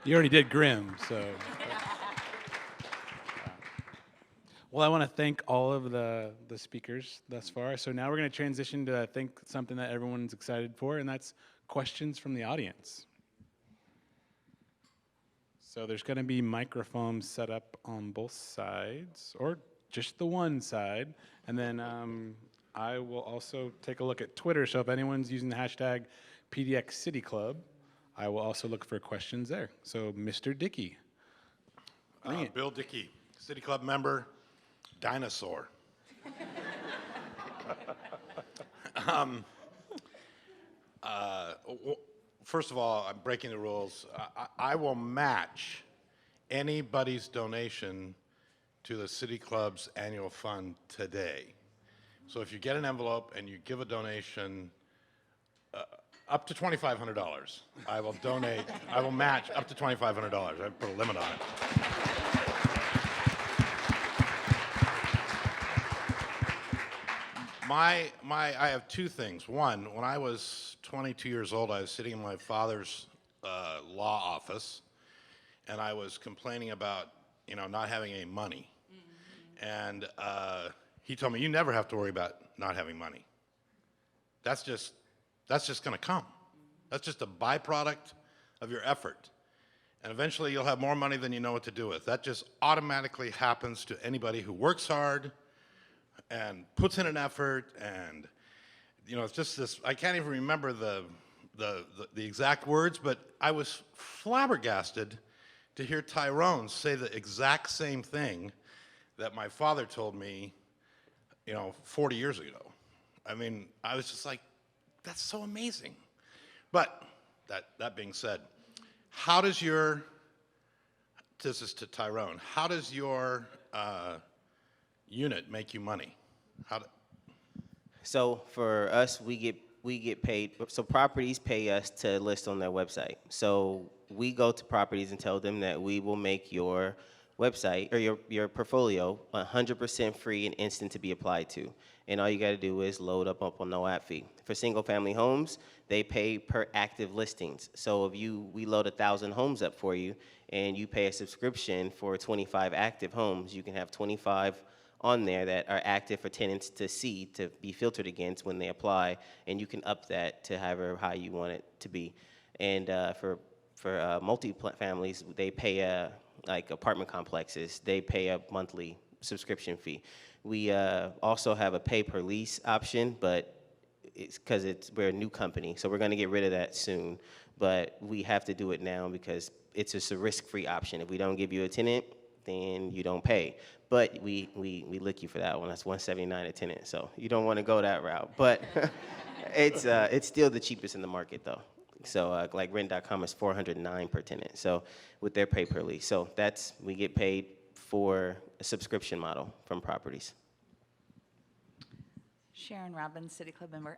You already did Grimm, so. Well, I want to thank all of the speakers thus far. So now we're going to transition to, I think, something that everyone's excited for, and that's questions from the audience. So there's going to be microphones set up on both sides, or just the one side. And then I will also take a look at Twitter. So if anyone's using the hashtag PDXCityClub, I will also look for questions there. So Mr. Dickey.
Bill Dickey, City Club member, dinosaur. First of all, I'm breaking the rules. I will match anybody's donation to the City Club's annual fund today. So if you get an envelope and you give a donation up to $2,500, I will donate, I will match up to $2,500. I put a limit on it. I have two things. One, when I was 22 years old, I was sitting in my father's law office, and I was complaining about, not having any money. And he told me, you never have to worry about not having money. That's just going to come. That's just a byproduct of your effort. And eventually you'll have more money than you know what to do with. That just automatically happens to anybody who works hard and puts in an effort, and it's just this. I can't even remember the exact words, but I was flabbergasted to hear Tyrone say the exact same thing that my father told me, 40 years ago. I mean, I was just like, that's so amazing. But that being said, how does this is to Tyrone, how does your unit make you money?
So for us, we get paid. So properties pay us to list on their website. So we go to properties and tell them that we will make your website or your portfolio 100% free and instant to be applied to. And all you got to do is load up on no app fee. For single family homes, they pay per active listings. So if we load 1,000 homes up for you and you pay a subscription for 25 active homes, you can have 25 on there that are active for tenants to see, to be filtered against when they apply, and you can up that to however high you want it to be. And for multi-families, they pay like apartment complexes, they pay a monthly subscription fee. We also have a pay per lease option, but it's because we're a new company, so we're going to get rid of that soon. But we have to do it now because it's just a risk-free option. If we don't give you a tenant, then you don't pay. But we lick you for that one. That's $179 a tenant, so you don't want to go that route. But it's still the cheapest in the market, though. So like rent.com is $409 per tenant. So with their pay per lease, so we get paid for a subscription model from properties.
Sharon Robbins, City Club member.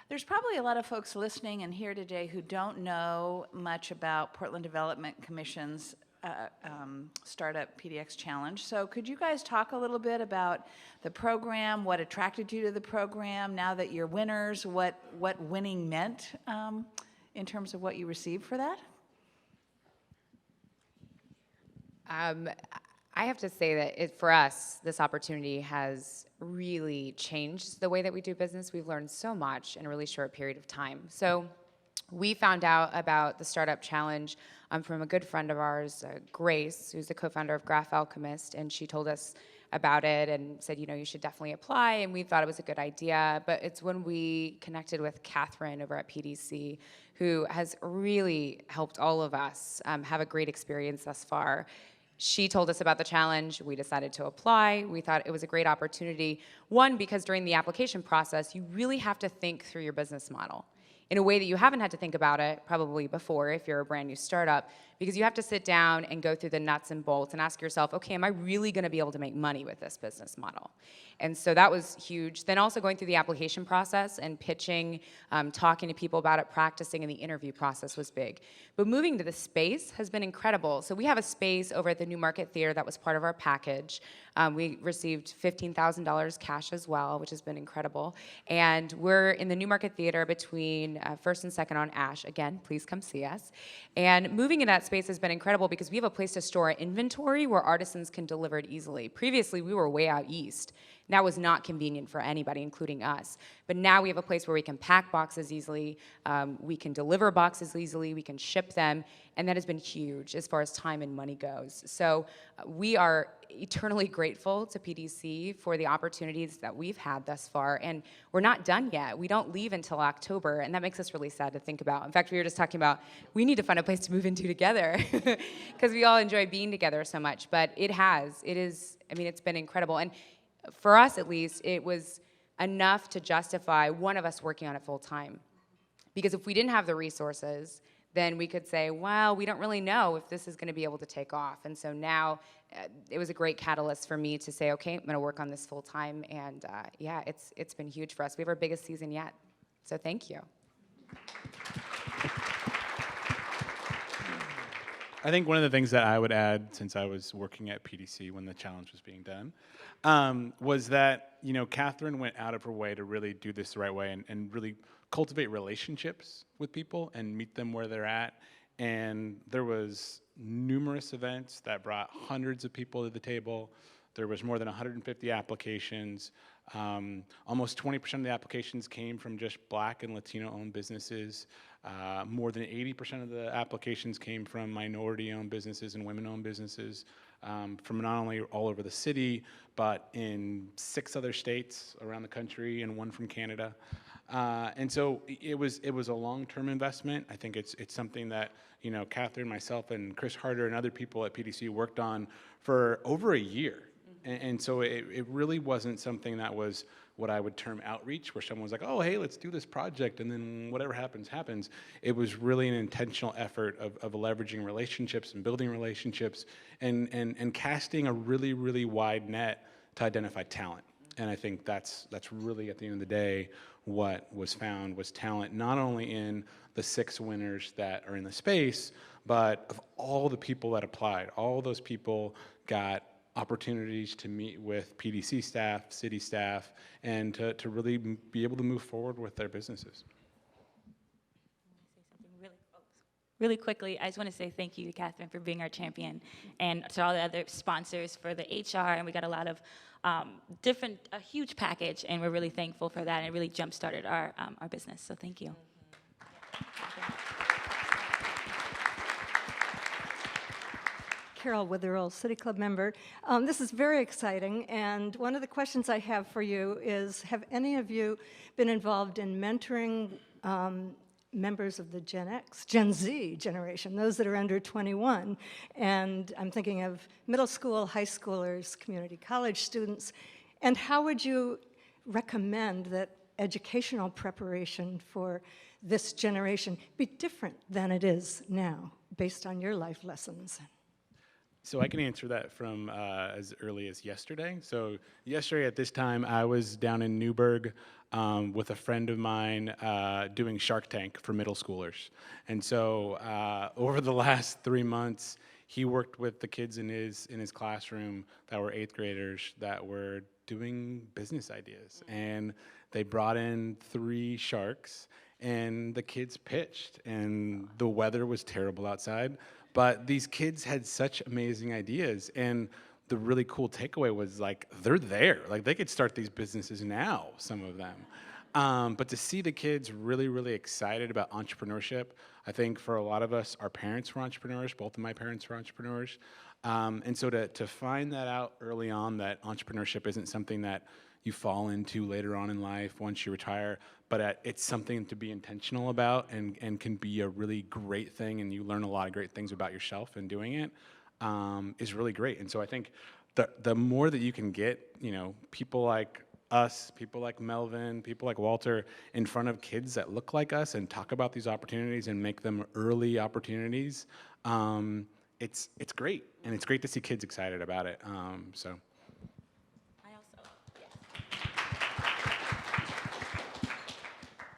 There's probably a lot of folks listening and here today who don't know much about Portland Development Commission's Startup PDX Challenge. So could you guys talk a little bit about the program, what attracted you to the program, now that you're winners, what winning meant in terms of what you received for that?
I have to say that for us, this opportunity has really changed the way that we do business. We've learned so much in a really short period of time. So we found out about the Startup Challenge from a good friend of ours, Grace, who's the co-founder of Graph Alchemist, and she told us about it and said, you should definitely apply, and we thought it was a good idea. But it's when we connected with Catherine over at PDC, who has really helped all of us have a great experience thus far. She told us about the challenge. We decided to apply. We thought it was a great opportunity. One, because during the application process, you really have to think through your business model in a way that you haven't had to think about it probably before if you're a brand new startup, because you have to sit down and go through the nuts and bolts and ask yourself, okay, am I really gonna be able to make money with this business model? And so that was huge. Then also going through the application process and pitching, talking to people about it, practicing, and the interview process was big. But moving to the space has been incredible. So we have a space over at the New Market Theater that was part of our package. We received $15,000 cash as well, which has been incredible. And we're in the New Market Theater between 1st and 2nd on Ash. Again, please come see us. And moving in that space has been incredible because we have a place to store our inventory where artisans can deliver it easily. Previously, we were way out east. That was not convenient for anybody, including us. But now we have a place where we can pack boxes easily, we can deliver boxes easily, we can ship them, and that has been huge as far as time and money goes. So we are eternally grateful to PDC for the opportunities that we've had thus far, and we're not done yet. We don't leave until October, and that makes us really sad to think about. In fact, we were just talking about, we need to find a place to move into together, because we all enjoy being together so much, but it's been incredible. And for us, at least, it was enough to justify one of us working on it full time. Because if we didn't have the resources, then we could say, well, we don't really know if this is going to be able to take off. And so now it was a great catalyst for me to say, okay, I'm going to work on this full time. And yeah, it's been huge for us. We have our biggest season yet. So thank you.
I think one of the things that I would add, since I was working at PDC when the challenge was being done, was that Catherine went out of her way to really do this the right way and really cultivate relationships with people and meet them where they're at. And there was numerous events that brought hundreds of people to the table. There was more than 150 applications. Almost 20% of the applications came from just Black and Latino-owned businesses. More than 80% of the applications came from minority-owned businesses and women-owned businesses from not only all over the city, but in 6 other states around the country and 1 from Canada. And so it was a long-term investment. I think it's something that Catherine, myself, and Chris Harder and other people at PDC worked on for over a year. And so it really wasn't something that was what I would term outreach, where someone was like, oh, hey, let's do this project, and then whatever happens, happens. It was really an intentional effort of leveraging relationships and building relationships and casting a really, really wide net to identify talent. And I think that's really, at the end of the day, what was found was talent, not only in the 6 winners that are in the space, but of all the people that applied. All those people got opportunities to meet with PDC staff, city staff, and to really be able to move forward with their businesses.
Really quickly, I just want to say thank you to Catherine for being our champion, and to all the other sponsors for the HR, and we got a lot of a huge package, and we're really thankful for that, and it really jump-started our business, so thank you.
Carol Witherell, City Club member. This is very exciting, and one of the questions I have for you is, have any of you been involved in mentoring members of the Gen Z generation, those that are under 21? And I'm thinking of middle school, high schoolers, community college students. And how would you recommend that educational preparation for this generation be different than it is now, based on your life lessons?
So I can answer that from as early as yesterday. So yesterday at this time, I was down in Newburgh with a friend of mine doing Shark Tank for middle schoolers. And so over the last 3 months, he worked with the kids in his classroom that were 8th graders that were doing business ideas. And they brought in 3 sharks, and the kids pitched, and the weather was terrible outside. But these kids had such amazing ideas, and the really cool takeaway was, like, they're there. Like, they could start these businesses now, some of them. But to see the kids really, really excited about entrepreneurship, I think for a lot of us, our parents were entrepreneurs. Both of my parents were entrepreneurs. And so to find that out early on, that entrepreneurship isn't something that you fall into later on in life once you retire, but it's something to be intentional about and can be a really great thing, and you learn a lot of great things about yourself in doing it, is really great. And so I think the more that you can get, people like us, people like Melvin, people like Walter in front of kids that look like us and talk about these opportunities and make them early opportunities, it's great. And it's great to see kids excited about it. So.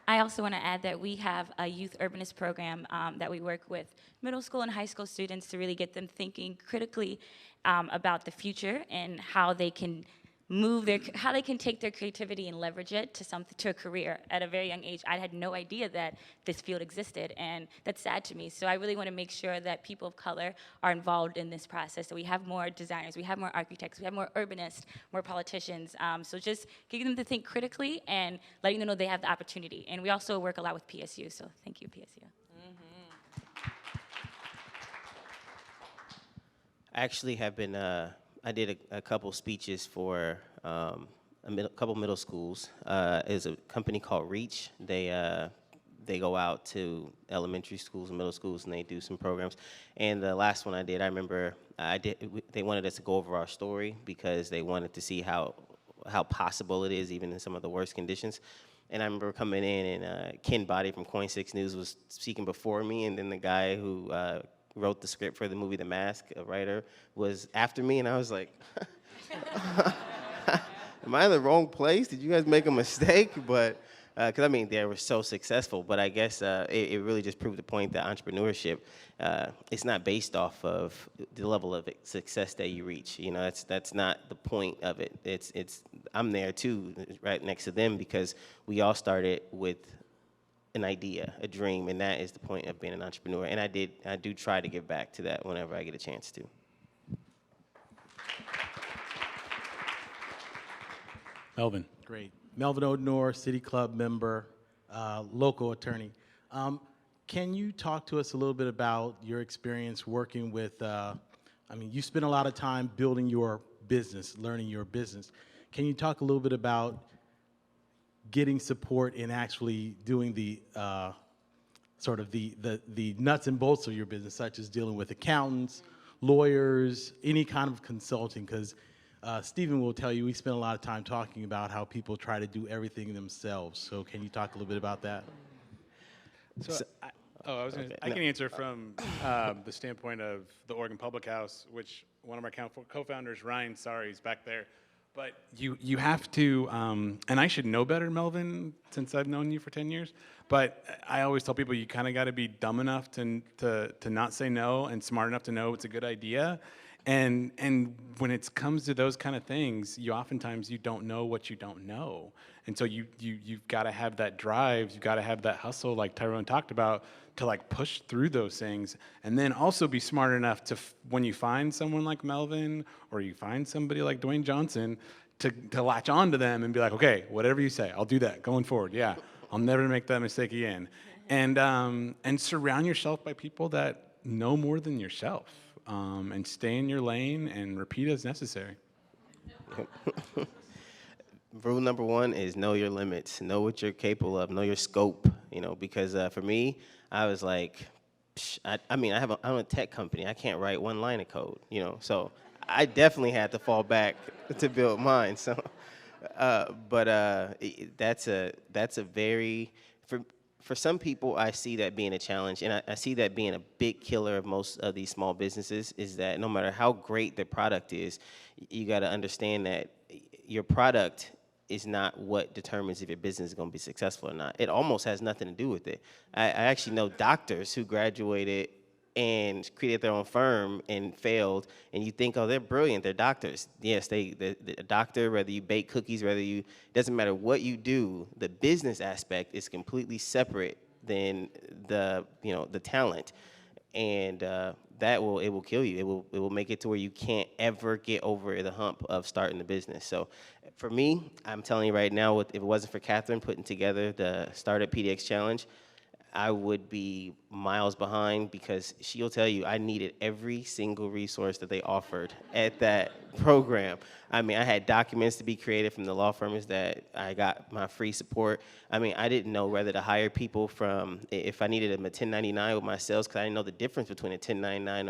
I also want to add that we have a youth urbanist program that we work with middle school and high school students to really get them thinking critically about the future and how they can how they can take their creativity and leverage it to a career. At a very young age, I had no idea that this field existed, and that's sad to me. So I really want to make sure that people of color are involved in this process. So we have more designers, we have more architects, we have more urbanists, more politicians. So just getting them to think critically and letting them know they have the opportunity. And we also work a lot with PSU, so thank you, PSU.
I actually have been, I did a couple speeches for a couple middle schools. There's a company called Reach. They go out to elementary schools and middle schools, and they do some programs. And the last one I did, I remember they wanted us to go over our story because they wanted to see how possible it is, even in some of the worst conditions. And I remember coming in, and Ken Body from Coin 6 News was speaking before me, and then the guy who wrote the script for the movie The Mask, a writer, was after me, and I was like, am I in the wrong place? Did you guys make a mistake? But, because I mean, they were so successful, but I guess it really just proved the point that entrepreneurship, it's not based off of the level of success that you reach. That's not the point of it. I'm there too, right next to them, because we all started with an idea, a dream, and that is the point of being an entrepreneur. And I do try to give back to that whenever I get a chance to.
Melvin.
Great. Melvin O'Dnor, City Club member, local attorney. Can you talk to us a little bit about your experience working with, you spend a lot of time building your business, learning your business. Can you talk a little bit about getting support in actually doing the sort of the nuts and bolts of your business, such as dealing with accountants, lawyers, any kind of consulting? Because Stephen will tell you we spend a lot of time talking about how people try to do everything themselves. So can you talk a little bit about that?
I can answer from the standpoint of the Oregon Public House, which one of our co-founders, Ryan, is back there. But you have to, and I should know better, Melvin, since I've known you for 10 years, but I always tell people you kind of got to be dumb enough to not say no and smart enough to know it's a good idea. And when it comes to those kind of things, oftentimes you don't know what you don't know. And so you've got to have that drive, you've got to have that hustle like Tyrone talked about, to like push through those things, and then also be smart enough to, when you find someone like Melvin or you find somebody like Dwayne Johnson, to latch on to them and be like, okay, whatever you say, I'll do that going forward. Yeah, I'll never make that mistake again. And surround yourself by people that know more than yourself, and stay in your lane and repeat as necessary.
Rule number one is know your limits, know what you're capable of, know your scope, because for me, I was like, I'm a tech company. I can't write one line of code, so I definitely had to fall back to build mine. So, that's a very, for some people, I see that being a challenge, and I see that being a big killer of most of these small businesses, is that no matter how great the product is, you got to understand that your product is not what determines if your business is going to be successful or not. It almost has nothing to do with it. I actually know doctors who graduated and created their own firm and failed, and you think, oh, they're brilliant, they're doctors. Yes, the doctor, whether you bake cookies, it doesn't matter what you do, the business aspect is completely separate than the talent. And it will kill you. It will make it to where you can't ever get over the hump of starting the business. So for me, I'm telling you right now, if it wasn't for Catherine putting together the Startup PDX Challenge, I would be miles behind, because she'll tell you I needed every single resource that they offered at that program. I mean, I had documents to be created from the law firms that I got my free support. I mean, I didn't know whether to hire people from, if I needed a 1099 with my sales, because I didn't know the difference between a 1099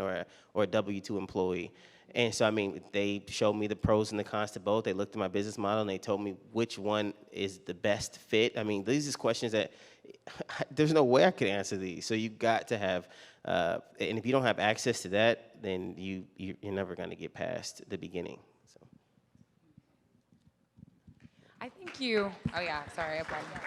or a W-2 employee. And so, I mean, they showed me the pros and the cons to both. They looked at my business model and they told me which one is the best fit. I mean, these are questions that there's no way I could answer these. So you've got to have, and if you don't have access to that, then you're never going to get past the beginning. So.
I think oh yeah, sorry, I apologize.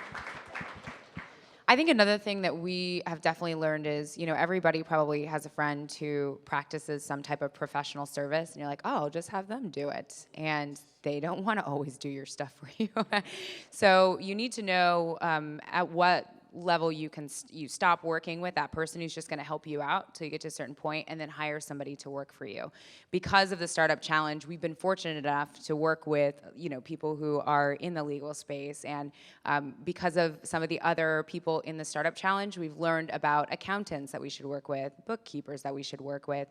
I think another thing that we have definitely learned is, everybody probably has a friend who practices some type of professional service, and you're like, oh, just have them do it. And they don't want to always do your stuff for you. So you need to know at what level you stop working with that person who's just going to help you out till you get to a certain point, and then hire somebody to work for you. Because of the Startup Challenge, we've been fortunate enough to work with people who are in the legal space, and because of some of the other people in the Startup Challenge, we've learned about accountants that we should work with, bookkeepers that we should work with,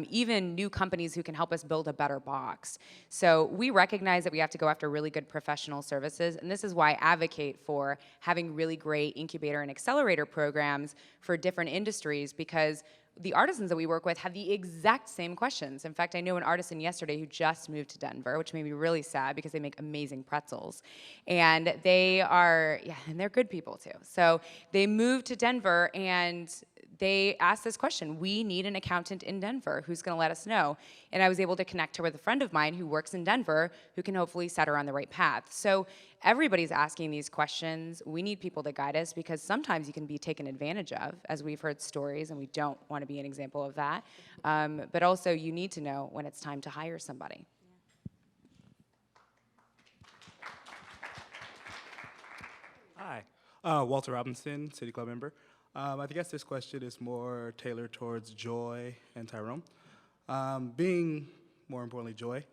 even new companies who can help us build a better box. So we recognize that we have to go after really good professional services, and this is why I advocate for having really great incubator and accelerator programs for different industries, because the artisans that we work with have the exact same questions. In fact, I know an artisan yesterday who just moved to Denver, which made me really sad because they make amazing pretzels. And and they're good people too. So they moved to Denver and they asked this question: we need an accountant in Denver. Who's going to let us know? And I was able to connect her with a friend of mine who works in Denver who can hopefully set her on the right path. So everybody's asking these questions. We need people to guide us, because sometimes you can be taken advantage of, as we've heard stories, and we don't want to be an example of that. But also, you need to know when it's time to hire somebody.
Hi, Walter Robinson, City Club member. I guess this question is more tailored towards Joy and Tyrone. More importantly, Joy,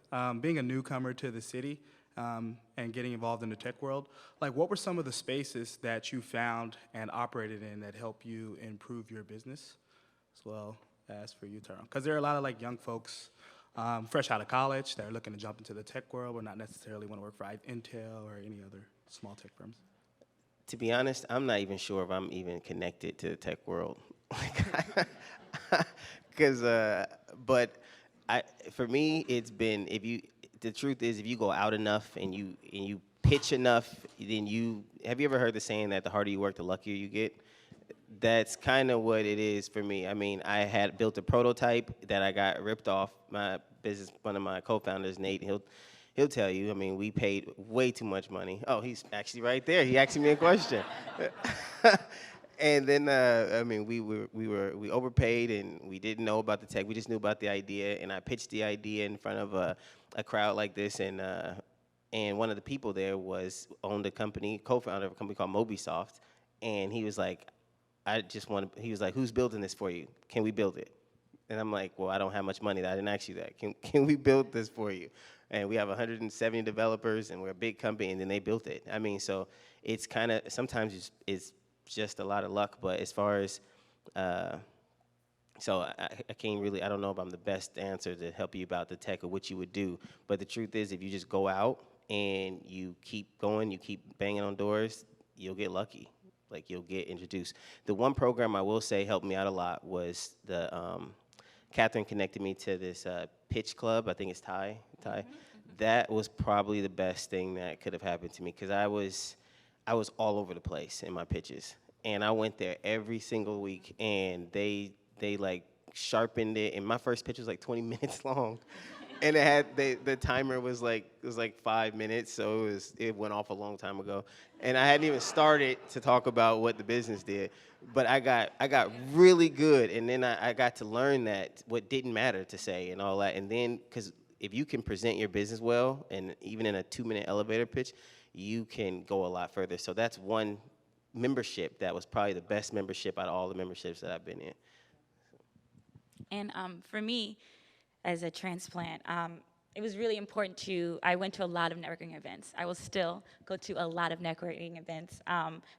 being a newcomer to the city and getting involved in the tech world, what were some of the spaces that you found and operated in that help you improve your business, as well as for you, Tyrone? Because there are a lot of young folks fresh out of college that are looking to jump into the tech world, but not necessarily want to work for Intel or any other small tech firms.
To be honest, I'm not even sure if I'm even connected to the tech world. For me, it's been, the truth is, if you go out enough and you pitch enough, then have you ever heard the saying that the harder you work, the luckier you get? That's kind of what it is for me. I mean, I had built a prototype that I got ripped off. My business, one of my co-founders, Nate, he'll tell you, I mean, we paid way too much money. Oh, he's actually right there. He asked me a question. And then, I mean, we overpaid, and we didn't know about the tech. We just knew about the idea, and I pitched the idea in front of a crowd like this, and one of the people there owned a company, co-founder of a company called Mobisoft, and he was like, he was like, who's building this for you? Can we build it? And I'm like, well, I don't have much money. I didn't ask you that. Can we build this for you? And we have 170 developers, and we're a big company, and then they built it. I mean, so it's kind of, sometimes it's just a lot of luck, but as far as, so I can't really, I don't know if I'm the best answer to help you about the tech or what you would do, but the truth is, if you just go out and you keep going, you keep banging on doors, you'll get lucky. You'll get introduced. The one program I will say helped me out a lot was Catherine connected me to this pitch club. I think it's TIE. That was probably the best thing that could have happened to me, because I was all over the place in my pitches, and I went there every single week, and they sharpened it. And my first pitch was 20 minutes long, and it had the timer was it was 5 minutes, so it went off a long time ago, and I hadn't even started to talk about what the business did. But I got really good, and then I got to learn that what didn't matter to say and all that. And then, because if you can present your business well, and even in a 2-minute elevator pitch, you can go a lot further. So that's one membership that was probably the best membership out of all the memberships that I've been in.
And for me, as a transplant, it was really important I went to a lot of networking events. I will still go to a lot of networking events,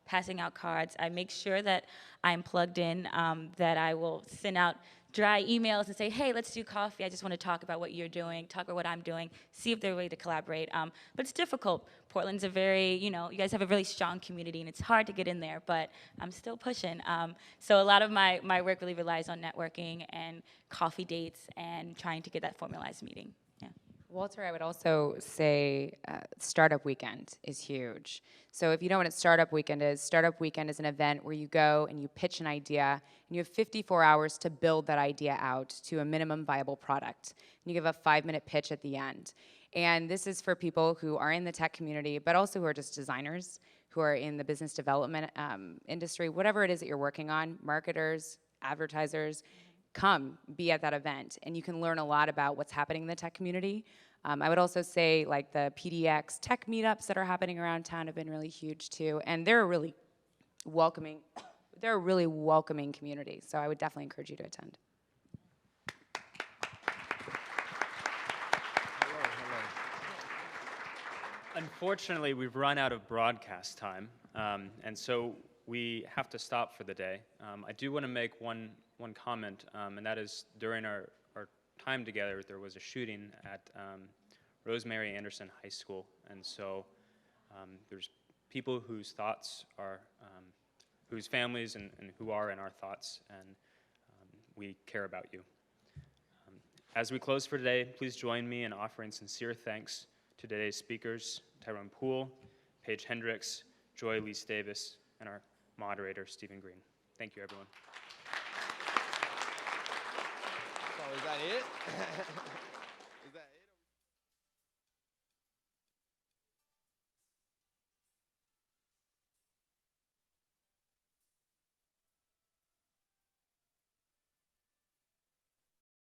passing out cards. I make sure that I'm plugged in, that I will send out dry emails and say, hey, let's do coffee. I just want to talk about what you're doing, talk about what I'm doing, see if there's a way to collaborate. But it's difficult. Portland's a very, you guys have a really strong community, and it's hard to get in there, but I'm still pushing. So a lot of my work really relies on networking and coffee dates and trying to get that formalized meeting. Yeah.
Walter, I would also say Startup Weekend is huge. So if you know what a Startup Weekend is an event where you go and you pitch an idea, and you have 54 hours to build that idea out to a minimum viable product. And you give a 5-minute pitch at the end. And this is for people who are in the tech community, but also who are just designers, who are in the business development industry, whatever it is that you're working on, marketers, advertisers, come be at that event, and you can learn a lot about what's happening in the tech community. I would also say like the PDX tech meetups that are happening around town have been really huge too, and they're a really welcoming community, so I would definitely encourage you to attend.
Unfortunately, we've run out of broadcast time, and so we have to stop for the day. I do want to make one comment, and that is during our time together, there was a shooting at Rosemary Anderson High School, and so there's people whose thoughts are, whose families and who are in our thoughts, and we care about you. As we close for today, please join me in offering sincere thanks to today's speakers, Tyrone Poole, Paige Hendrix, Joy Elise Davis, and our moderator, Stephen Green. Thank you, everyone.
So is that it?